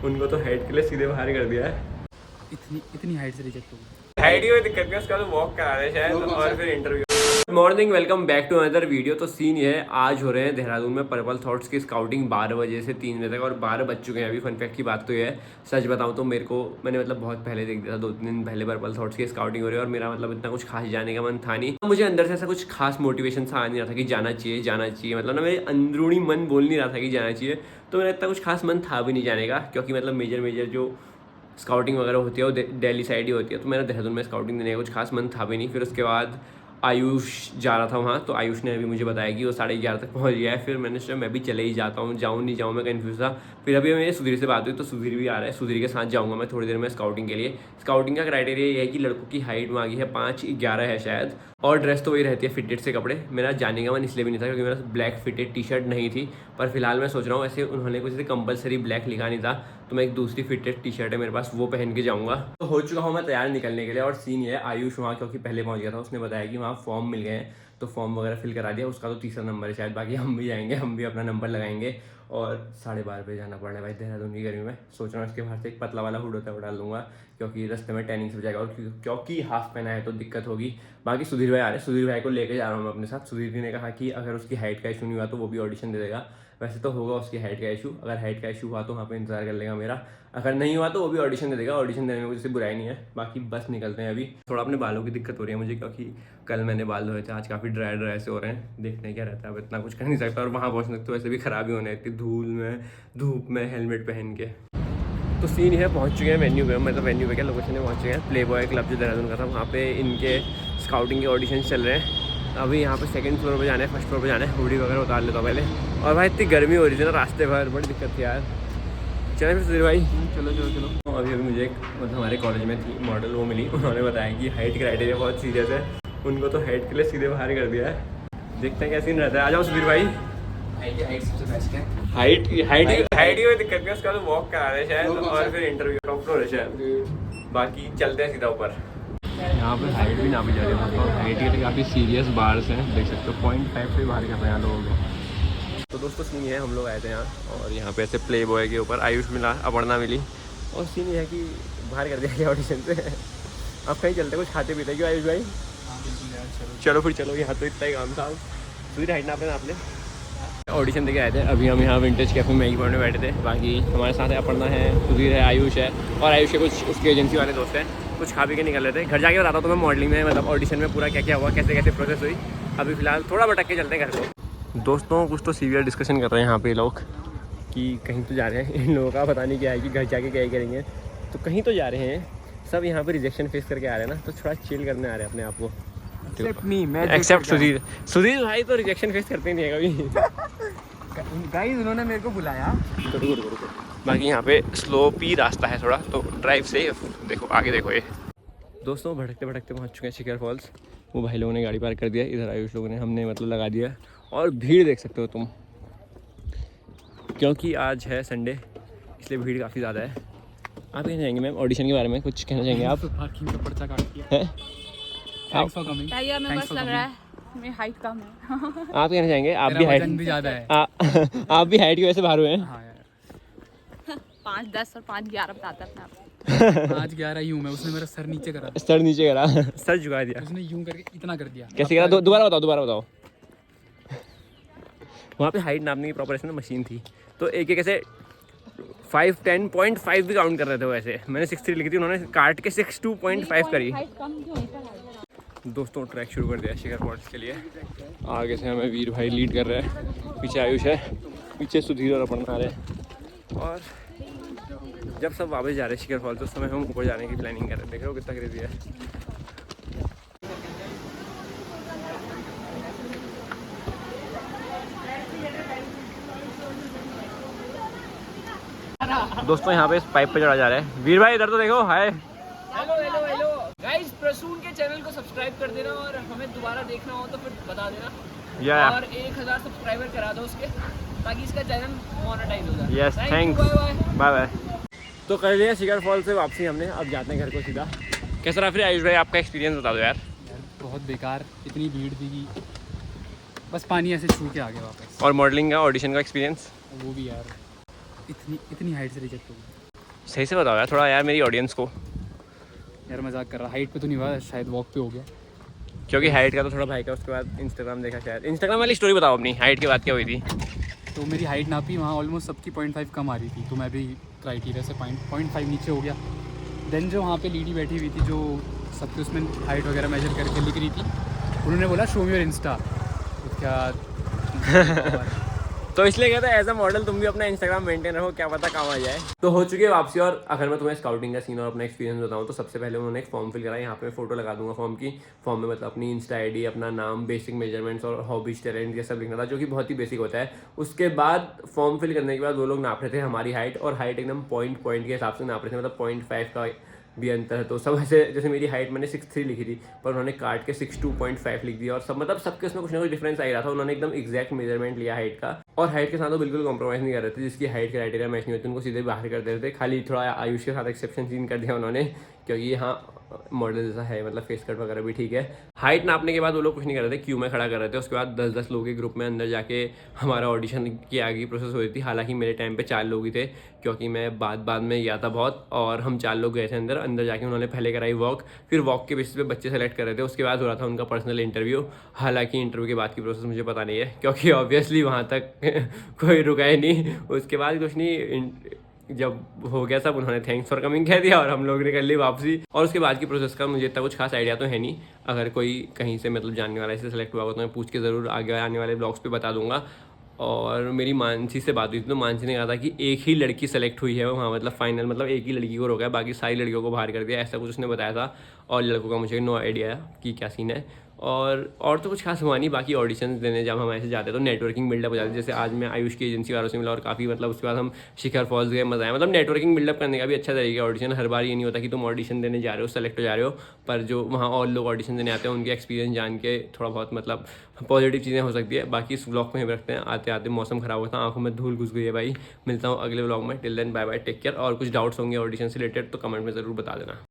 उनको तो हाइट के लिए सीधे बाहर कर दिया है। इतनी हाइट से रिजेक्ट हो गई। हाइट की कोई दिक्कत नहीं, उसका तो वॉक करा रहे शायद और फिर interview. Good morning, welcome back to another video. तो सीन ये है, आज हो रहे हैं देहरादून में पर्पल थॉट्स की स्काउटिंग 12 बजे से 3 बजे तक, और 12 बज चुके हैं अभी। फन फैक्ट की बात तो ये है, सच बताऊं तो मैंने मतलब बहुत पहले देख दिया था, 2-3 दिन पहले पर्पल थॉट्स की स्काउटिंग हो रही है, और मेरा मतलब इतना कुछ खास जाने का मन था नहीं। मुझे अंदर से ऐसा कुछ खास मोटिवेशन सा आ नहीं रहा था कि जाना चाहिए, मतलब ना मेरे अंदरूनी मन बोल नहीं रहा था कि जाना चाहिए। तो मेरा इतना कुछ खास मन था भी नहीं जाने का, क्योंकि मतलब मेजर जो स्काउटिंग वगैरह होती है वो दिल्ली साइड ही होती है। तो मेरा देहरादून में स्काउटिंग देने का कुछ खास मन था भी नहीं। फिर उसके बाद आयुष जा रहा था वहाँ, तो आयुष ने अभी मुझे बताया कि वो 11:30 तक पहुँच गया है। फिर मैंने सोचा मैं भी चले ही जाता हूँ, जाऊँ नहीं जाऊँ, मैं कन्फ्यूज़ था। फिर अभी मेरी सुधीर से बात हुई, तो सुधीर भी आ रहा है, सुधीर के साथ जाऊँगा मैं थोड़ी देर में स्काउटिंग के लिए। स्काउटिंग का क्राइटेरिया ये है कि लड़कों की हाइट मांगी है 5'11" है शायद, और ड्रेस तो वही रहती है फिटेड से कपड़े। मेरा जाने का मन इसलिए भी नहीं था क्योंकि मेरा ब्लैक फिटेड टी शर्ट नहीं थी, पर फिलहाल मैं सोच रहा हूँ, ऐसे उन्होंने कुछ ऐसे कंपलसरी ब्लैक लिखा नहीं था, तो मैं एक दूसरी फिटेड टी शर्ट है मेरे पास, वो पहन के जाऊँगा। तो हो चुका हूँ मैं तैयार निकलने के लिए। और सीन ये है, आयुष वहाँ क्योंकि पहले पहुँच गया था, उसने बताया कि वहाँ फॉर्म मिल गए हैं, तो फॉर्म वगैरह फिल करा दिया। उसका तो 3रा नंबर है शायद, बाकी हम भी जाएंगे, हम भी अपना नंबर लगाएंगे। और 12:30 बजे जाना पड़ रहा है भाई देहरादून की गर्मी में। सोच रहा हूँ इसके बाहर से एक पतला वाला हुड होता है वो डाल लूँगा, क्योंकि रास्ते में टैनिंग से बचाएगा, और क्योंकि हाफ पहना है तो दिक्कत होगी। बाकी सुधीर भाई आ रहे हैं, सुधीर भाई को लेकर जा रहा हूँ मैं अपने साथ। सुधीर जी ने कहा कि अगर उसकी हाइट का इशू नहीं हुआ तो वो भी ऑडिशन दे देगा। वैसे तो होगा उसकी हाइट का इशू, अगर हाइट का इशू हुआ तो वहाँ पे इंतजार कर लेगा मेरा, अगर नहीं हुआ तो वो भी ऑडिशन दे देगा। ऑडिशन देने में मुझे बुराई नहीं है। बाकी बस निकलते हैं अभी। थोड़ा अपने बालों की दिक्कत हो रही है मुझे, क्योंकि कल मैंने बाल धोए थे, आज काफ़ी ड्राई से हो रहे हैं। देखते हैं क्या रहता है, अब इतना कुछ कर नहीं सकता, और वहाँ पहुँचने तो वैसे भी ख़राब ही होने, इतनी धूल में धूप में हेलमेट पहन के। तो सीन है, पहुँच चुके हैं वेन्यू पे, मतलब वेन्यू पे क्या लोकेशन में पहुँच चुके हैं। प्ले बॉय क्लब जो देहरादून का था, वहाँ पे इनके स्काउटिंग के ऑडिशन चल रहे हैं। अभी यहाँ पे 2nd फ्लोर पे जाना है, 1st फ्लोर पे जाना है। हुडी वगैरह उतार लेता हूँ पहले। और भाई इतनी गर्मी हो रही थी ना रास्ते भर, बड़ी दिक्कत थी यार। चले फिर सुधीर भाई, चलो। तो अभी मुझे एक मतलब हमारे कॉलेज में थी मॉडल, वो मिली। उन्होंने बताया कि हाइट क्राइटेरिया बहुत सीरियस है, उनको तो हाइट के लिए सीधे बाहर कर दिया है। देखते हैं क्या सीन रहता है। आ जाओ सुधीर भाई। हाइट सबसे बेस्ट है। हाइट की कोई दिक्कत नहीं, उसका तो वॉक करा रहे शायद, और फिर इंटरव्यू टॉप फ्लोर है शायद। बाकी चलते हैं सीधा ऊपर। यहाँ पे हाइट भी नापी जा रही है, और हाइट के लिए काफ़ी सीरियस बार्स हैं, देख सकते हो। 0.5 से बाहर कर रहे हैं यहाँ लोगों को। तो दोस्तों सीन ये है, हम लोग आए थे यहाँ, और यहाँ पे ऐसे प्ले बॉय के ऊपर आयुष मिला, अपर्णा मिली, और सीन ये है कि बाहर कर दिया गया ऑडिशन से। अब कहीं चलते कुछ खाते पीते क्यों आयुष भाई? चलो फिर चलो, यहाँ तो इतना ही काम था। पूरी हाइट नापे ना आपने। ऑडिशन देके आए थे, अभी हम यहाँ विंटेज कैफे मैगी पॉइंट में बैठे थे। बाकी हमारे साथ है अपर्णा है, सुधीर है, आयुष है, और आयुष के कुछ उसके एजेंसी वाले दोस्त हैं। कुछ खा पी के निकल रहे थे। घर जाके बताता हूँ तो मैं मॉडलिंग में, मतलब ऑडिशन में पूरा क्या क्या हुआ, कैसे कैसे प्रोसेस हुई। अभी फिलहाल थोड़ा भटक के चलते हैं घर को। दोस्तों कुछ तो सीवियर डिस्कशन कर रहे हैं यहाँ पे लोग, कि कहीं तो जा रहे हैं। इन लोगों का पता नहीं क्या है कि घर जाके क्या ही करेंगे, तो कहीं तो जा रहे हैं। सब यहाँ पे रिजेक्शन फेस करके आ रहे हैं ना, तो थोड़ा चिल करने आ रहे हैं अपने आप को। एक्सेप्ट सुधीर भाई तो रिजेक्शन फेस करते नहीं है कभी। गाइस उन्होंने मेरे को बुलाया। रुको। बाकी यहाँ पे स्लोप ही रास्ता है थोड़ा, तो ड्राइव सेफ। देखो आगे देखो ये। दोस्तों भटकते पहुँच चुके हैं शिखर फॉल्स। वो भाई लोगों ने गाड़ी पार्क कर दिया, इधर आयुष लोगों ने, हमने मतलब लगा दिया। और भीड़ देख सकते हो तुम, क्योंकि आज है संडे, इसलिए भीड़ काफ़ी ज़्यादा है। आप कहीं जाएंगे मैम? ऑडिशन के बारे में कुछ कहना चाहेंगे आप? पार्किंग का पर्चा काट दिया है। Thanks for coming. भैया मैं बस लग रहा है मेरी हाइट कम है। आप कहना चाहेंगे? आप भी हाइट भी ज़्यादा है। आप भी हाइट की वजह से बाहर हुए हैं? हाँ यार। 5'10" और 5'11" बताता अपने आप। 5'11" यूं मैं, उसने मेरा सर नीचे करा, सर नीचे करा, सर झुका दिया उसने यूं करके इतना कर दिया। कैसे करा? दोबारा बताओ। वहाँ पे हाइट नापने की प्रॉपर ऐसे ना मशीन थी, तो एक ऐसे 10.5 भी काउंट कर रहे थे। वैसे मैंने 6'3" लिखी थी, उन्होंने काट के 6'2.5" करी। दोस्तों ट्रैक शुरू कर दिया शिखर फॉल्स के लिए। आगे से हमें वीर भाई लीड कर रहे हैं, पीछे आयुष है, पीछे सुधीर और अपर्णा आ रहे हैं। और जब सब वापस जा रहे हैं शिखर फॉल्स, उस समय हम ऊपर जाने की प्लानिंग कर रहे हैं। देख रहे हो कितना क्रेजी है। दोस्तों यहाँ पे इस पाइप पे चढ़ा जा रहा है। वीर भाई इधर तो देखो। हाय हेलो गाइस, प्रसून के चैनल को सब्सक्राइब कर देना, और हमें दोबारा देखना हो तो फिर बता देना। और 1000 सब्सक्राइबर करा दो उसके, ताकि इसका चैनल मोनेटाइज हो जाए। Yes thanks, bye. तो कर लिया शिखर फॉल से वापसी हमने, अब जाते हैं घर को सीधा। कैसा रहा फिर आयुष भाई आपका एक्सपीरियंस बता दो यार। बहुत बेकार, इतनी भीड़ थी कि बस पानी ऐसे छू के आ गया वापस। और मॉडलिंग का ऑडिशन का एक्सपीरियंस? वो भी यार इतनी हाइट से रिजेक्ट हो गई। सही से बताओ यार थोड़ा यार मेरी ऑडियंस को, यार मजाक कर रहा, हाइट पे तो नहीं हुआ, शायद वॉक पे हो गया। क्योंकि हाइट का तो थोड़ा भाई का, उसके बाद इंस्टाग्राम देखा शायद। इंस्टाग्राम वाली स्टोरी बताओ अपनी, हाइट की बात क्या हुई थी? तो मेरी हाइट नापी, वहाँ ऑलमोस्ट सबकी 0.5 कम आ रही थी, तो मैं भी क्राइटेरिया से 0.5 नीचे हो गया। देन जो वहाँ पे लेडी बैठी हुई थी जो सबके उसमें हाइट वगैरह मेजर करके लिख रही थी, उन्होंने बोला शो मी योर इंस्टा। तो क्या तो इसलिए कहता है एज अ मॉडल तुम भी अपना इंस्टाग्राम मेंटेन रखो, क्या पता काम आ जाए। तो हो चुकी है वापसी। और अगर मैं तुम्हें स्काउटिंग का सीन और अपना एक्सपीरियंस बताऊं तो सबसे पहले उन्होंने एक फॉर्म फिल करा, यहाँ पे मैं फोटो लगा दूंगा फॉर्म की। फॉर्म में मतलब अपनी इंस्टा आईडी, अपना नाम, बेसिक मेजरमेंट्स और हॉबीज, टैलेंट, ये सब लिखना था, जो कि बहुत ही बेसिक होता है। उसके बाद फॉर्म फिल करने के बाद वो लोग नाप रहे थे हमारी हाइट, और हाइट एकदम पॉइंट के हिसाब से नाप रहे थे, मतलब 0.5 का भी अंतर है। तो सब ऐसे, जैसे मेरी हाइट मैंने 6'3" लिखी थी, पर उन्होंने काट के 6'2.5" लिख दिया, और सब मतलब सबके उसमें कुछ ना कुछ डिफरेंस आ रहा था। उन्होंने एकदम एग्जैक्ट मेजरमेंट लिया हाइट का, और हाइट के साथ वो बिल्कुल कॉम्प्रोमाइज़ नहीं कर रहे थे। जिसकी हाइट क्राइटेरिया मैच नहीं होती उनको सीधे बाहर कर देते थे। खाली थोड़ा आयुष के साथ एक्सेप्शन सीन कर दिया उन्होंने, क्योंकि यहाँ मॉडल जैसा है, मतलब फेस कट वगैरह भी ठीक है। हाइट नापने के बाद वो लोग कुछ नहीं कर रहे थे, क्यू में खड़ा कर रहे थे। उसके बाद 10-10 लोगों के ग्रुप में अंदर जाके हमारा ऑडिशन की आगे प्रोसेस हो रही थी। हालांकि मेरे टाइम पे 4 लोग ही थे, क्योंकि मैं बाद में गया था बहुत, और हम 4 लोग गए थे अंदर जाके उन्होंने पहले कराई वॉक, फिर वॉक के बेसिस पे बच्चे सेलेक्ट कर रहे थे। उसके बाद हो रहा था उनका पर्सनल इंटरव्यू। हालांकि इंटरव्यू के बाद की प्रोसेस मुझे पता नहीं है, क्योंकि ऑब्वियसली वहाँ तक कोई रुका ही नहीं। उसके बाद कुछ नहीं, जब हो गया सब, उन्होंने थैंक्स फॉर कमिंग कह दिया और हम लोग ने कर ली वापसी। और उसके बाद की प्रोसेस का मुझे इतना कुछ खास आइडिया तो है नहीं। अगर कोई कहीं से मतलब जानने वाला इससे सेलेक्ट हुआ होगा तो मैं पूछ के ज़रूर आगे आने वाले ब्लॉग्स पे बता दूंगा। और मेरी मानसी से बात हुई थी, तो मानसी ने कहा था कि एक ही लड़की सेलेक्ट हुई है वहाँ, मतलब फाइनल, मतलब एक ही लड़की को रोका है, बाकी सारी लड़कियों को बाहर कर दिया, ऐसा कुछ उसने बताया था। और लड़कों का मुझे नो आइडिया कि क्या सीन है। और तो कुछ खास हुआ नहीं। बाकी ऑडिशंस देने जब हम ऐसे जाते तो नेटवर्किंग बिल्डअप हो जाती है। जैसे आज मैं आयुष की एजेंसी वालों से मिला, और काफ़ी मतलब उसके बाद हम शिखर फॉल्स गए, मज़ा आया। मतलब नेटवर्किंग बिल्डअप करने का भी अच्छा तरीका है ऑडिशन। हर बार ये नहीं होता कि तुम ऑडिशन देने जा रहे हो, सेलेक्ट हो जा रहे हो, पर जो वहाँ और लोग ऑडिशन देने आते हैं उनके एक्सपीरियंस जान के थोड़ा बहुत मतलब पॉजिटिव चीज़ें हो सकती है। बाकी इस व्लॉग को यहीं रखते हैं। आते आते मौसम ख़राब होता है, आंखों में धूल घुस गई है भाई। मिलता हूँ अगले व्लॉग में। Till then bye bye, take care. और कुछ डाउट्स होंगे ऑडिशन से रिलेटेड तो कमेंट में ज़रूर बता देना।